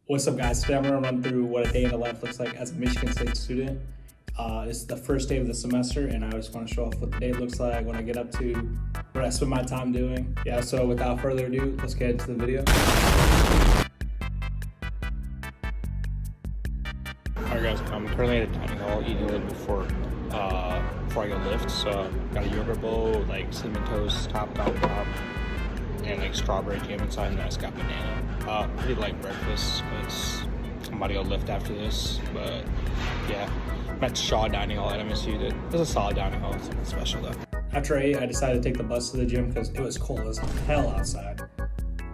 What's up, guys? Today I'm going to run through what a day in the life looks like as a Michigan State student. This is the first day of the semester, and I just want to show off what the day looks like, what I get up to, what I spend my time doing. Yeah, so without further ado, let's get into the video. Alright guys, I'm currently at a dining hall eating a little bit before I go lift. So got a yogurt bowl, like cinnamon toast, topped on top, and like strawberry jam inside, and I just got banana. Pretty light breakfast because I'm about to go lift after this. But yeah, I'm at Shaw Dining Hall at MSU. It's a solid dining hall. It's nothing special though. After I ate, I decided to take the bus to the gym because it was cold as hell outside.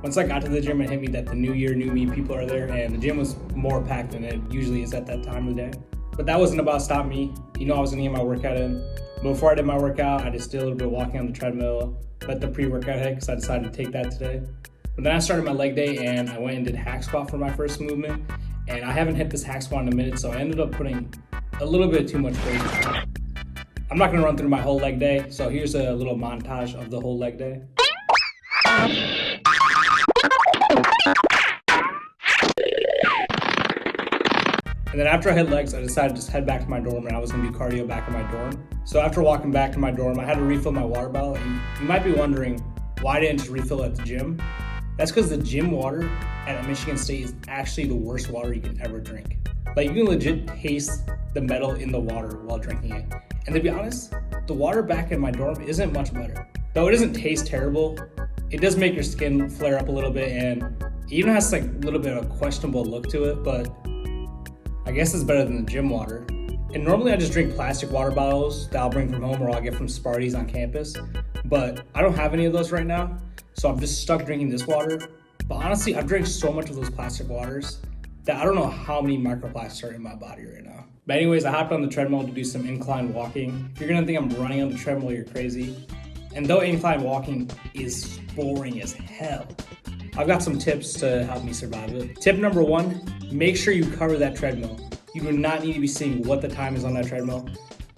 Once I got to the gym, it hit me that the new year, new me people are there, and the gym was more packed than it usually is at that time of the day. But that wasn't about to stop me. You know I was gonna get my workout in. Before I did my workout, I just did a little bit of walking on the treadmill, let the pre-workout hit because I decided to take that today. But then I started my leg day and I went and did hack squat for my first movement. And I haven't hit this hack squat in a minute, so I ended up putting a little bit too much weight on it. I'm not gonna run through my whole leg day, so here's a little montage of the whole leg day. And then after I hit legs, I decided to just head back to my dorm, and I was gonna do cardio back in my dorm. So after walking back to my dorm, I had to refill my water bottle, and you might be wondering, why I didn't just refill at the gym? That's because the gym water at Michigan State is actually the worst water you can ever drink. Like, you can legit taste the metal in the water while drinking it. And to be honest, the water back in my dorm isn't much better. Though it doesn't taste terrible, it does make your skin flare up a little bit, and it even has like a little bit of a questionable look to it, but I guess it's better than the gym water. And normally I just drink plastic water bottles that I'll bring from home or I'll get from Sparty's on campus. But I don't have any of those right now, so I'm just stuck drinking this water. But honestly, I've drank so much of those plastic waters that I don't know how many microplastics are in my body right now. But anyways, I hopped on the treadmill to do some incline walking. If you're gonna think I'm running on the treadmill, you're crazy. And though incline walking is boring as hell, I've got some tips to help me survive it. Tip number one, make sure you cover that treadmill. You do not need to be seeing what the time is on that treadmill.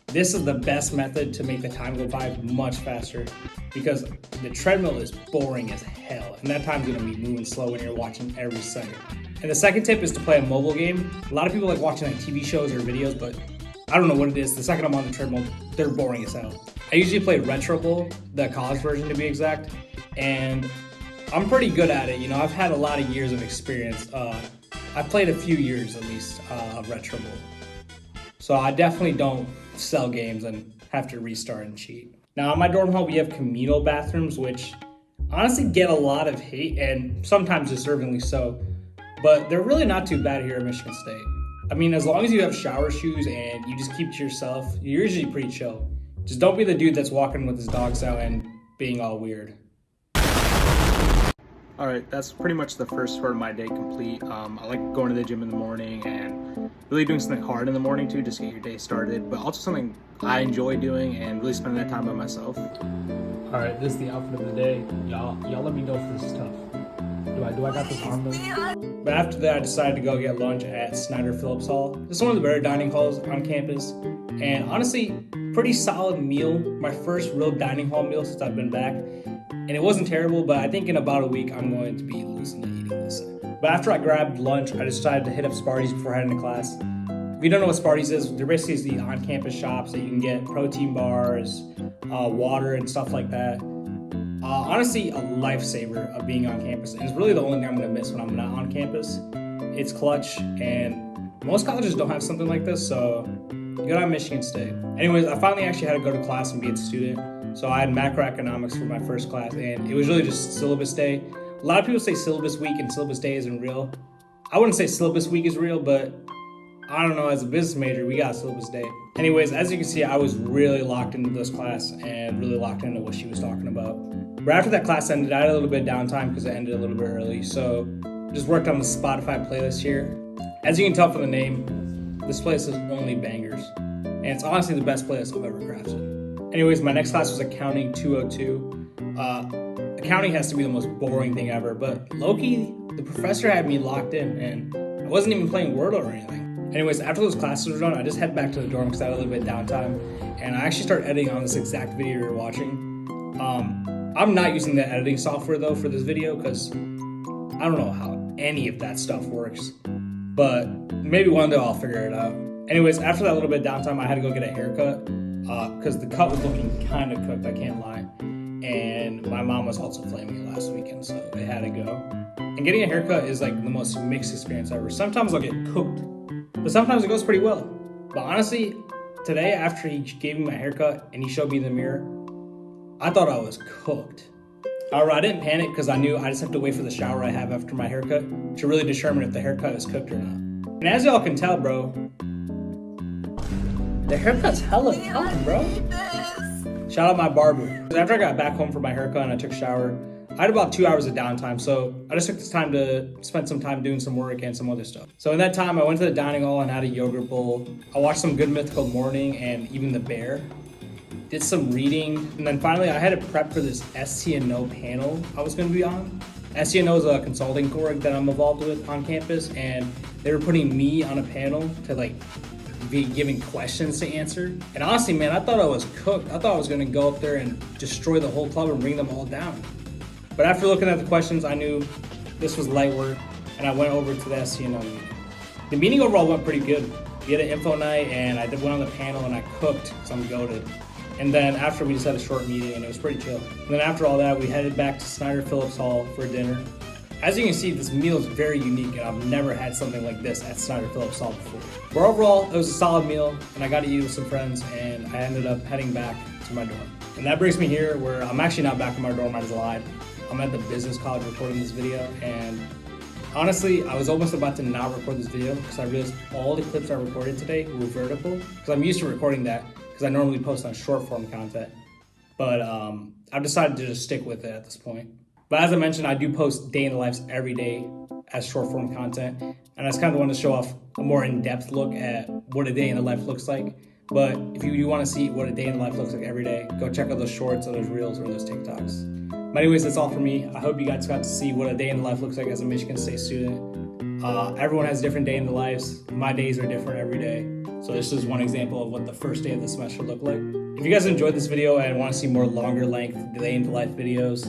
This is the best method to make the time go by much faster because the treadmill is boring as hell, and that time's gonna be moving slow when you're watching every second. And the second tip is to play a mobile game. A lot of people like watching like TV shows or videos, but I don't know what it is. The second I'm on the treadmill, they're boring as hell. I usually play Retro Bowl, the college version to be exact, and I'm pretty good at it. You know, I've had a lot of years of experience. I've played a few years at least of Retro Bowl. So I definitely don't sell games and have to restart and cheat. Now, in my dorm hall, we have communal bathrooms, which honestly get a lot of hate and sometimes deservingly so, but they're really not too bad here at Michigan State. I mean, as long as you have shower shoes and you just keep to yourself, you're usually pretty chill. Just don't be the dude that's walking with his dogs out and being all weird. All right, that's pretty much the first part of my day complete. I like going to the gym in the morning and really doing something hard in the morning too, just to get your day started, but also something I enjoy doing and really spending that time by myself. All right, this is the outfit of the day. Y'all let me know if this is tough. Do I got this on though? But after that, I decided to go get lunch at Snyder Phillips Hall. This is one of the better dining halls on campus, and honestly, pretty solid meal. My first real dining hall meal since I've been back. And it wasn't terrible, but I think in about a week, I'm going to be losing to eating this. But after I grabbed lunch, I decided to hit up Sparty's before heading to class. If you don't know what Sparty's is, they're basically the on-campus shops that you can get protein bars, water, and stuff like that. Honestly, a lifesaver of being on campus. And it's really the only thing I'm going to miss when I'm not on campus. It's clutch, and most colleges don't have something like this, so good on Michigan State. Anyways, I finally actually had to go to class and be a student. So I had macroeconomics for my first class, and it was really just syllabus day. A lot of people say syllabus week and syllabus day isn't real. I wouldn't say syllabus week is real, but I don't know, as a business major, we got syllabus day. Anyways, as you can see, I was really locked into this class and really locked into what she was talking about. But after that class ended, I had a little bit of downtime because it ended a little bit early. So just worked on the Spotify playlist here. As you can tell from the name, this playlist is only bangers. And it's honestly the best playlist I've ever crafted. Anyways, my next class was Accounting 202. Accounting has to be the most boring thing ever, but low-key, the professor had me locked in, and I wasn't even playing Wordle or anything. Anyways, after those classes were done, I just head back to the dorm because I had a little bit of downtime, and I actually started editing on this exact video you're watching. I'm not using the editing software, though, for this video because I don't know how any of that stuff works. But maybe one day I'll figure it out. Anyways, after that little bit of downtime, I had to go get a haircut because the cut was looking kind of cooked, I can't lie. And my mom was also flaming it last weekend, so I had to go. And getting a haircut is like the most mixed experience ever. Sometimes I'll get cooked, but sometimes it goes pretty well. But honestly, today after he gave me my haircut and he showed me the mirror, I thought I was cooked. However, I didn't panic because I knew I just have to wait for the shower I have after my haircut to really determine if the haircut is cooked or not. And as y'all can tell, bro, the haircut's hella fine, bro. Shout out my barber. After I got back home from my haircut and I took a shower, I had about 2 hours of downtime, so I just took this time to spend some time doing some work and some other stuff. So in that time, I went to the dining hall and had a yogurt bowl. I watched some Good Mythical Morning and even The Bear. Did some reading, and then finally I had to prep for this STNO panel I was going to be on. STNO is a consulting org that I'm involved with on campus, and they were putting me on a panel to like be giving questions to answer. And honestly, man, I thought I was cooked. I thought I was going to go up there and destroy the whole club and bring them all down. But after looking at the questions, I knew this was light work, and I went over to the STNO meeting. The meeting overall went pretty good. We had an info night, and I went on the panel and I cooked because I'm goated. And then after, we just had a short meeting and it was pretty chill. And then after all that, we headed back to Snyder Phillips Hall for dinner. As you can see, this meal is very unique and I've never had something like this at Snyder Phillips Hall before. But overall, it was a solid meal and I got to eat with some friends, and I ended up heading back to my dorm. And that brings me here where I'm actually not back in my dorm, I just lied. I'm at the business college recording this video, and honestly, I was almost about to not record this video because I realized all the clips I recorded today were vertical, because I'm used to recording that because I normally post on short form content. But I've decided to just stick with it at this point. But as I mentioned, I do post day in the lives every day as short form content, and I just kind of want to show off a more in-depth look at what a day in the life looks like. But if you do want to see what a day in the life looks like every day, go check out those shorts or those reels or those TikToks. But anyways, that's all for me. I hope you guys got to see what a day in the life looks like as a Michigan State student. Everyone has different day in the lives. My days are different every day. So this is one example of what the first day of the semester looked like. If you guys enjoyed this video and want to see more longer length day in the life videos,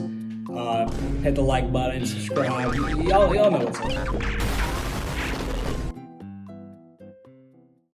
hit the like button, subscribe. Y'all know what's up.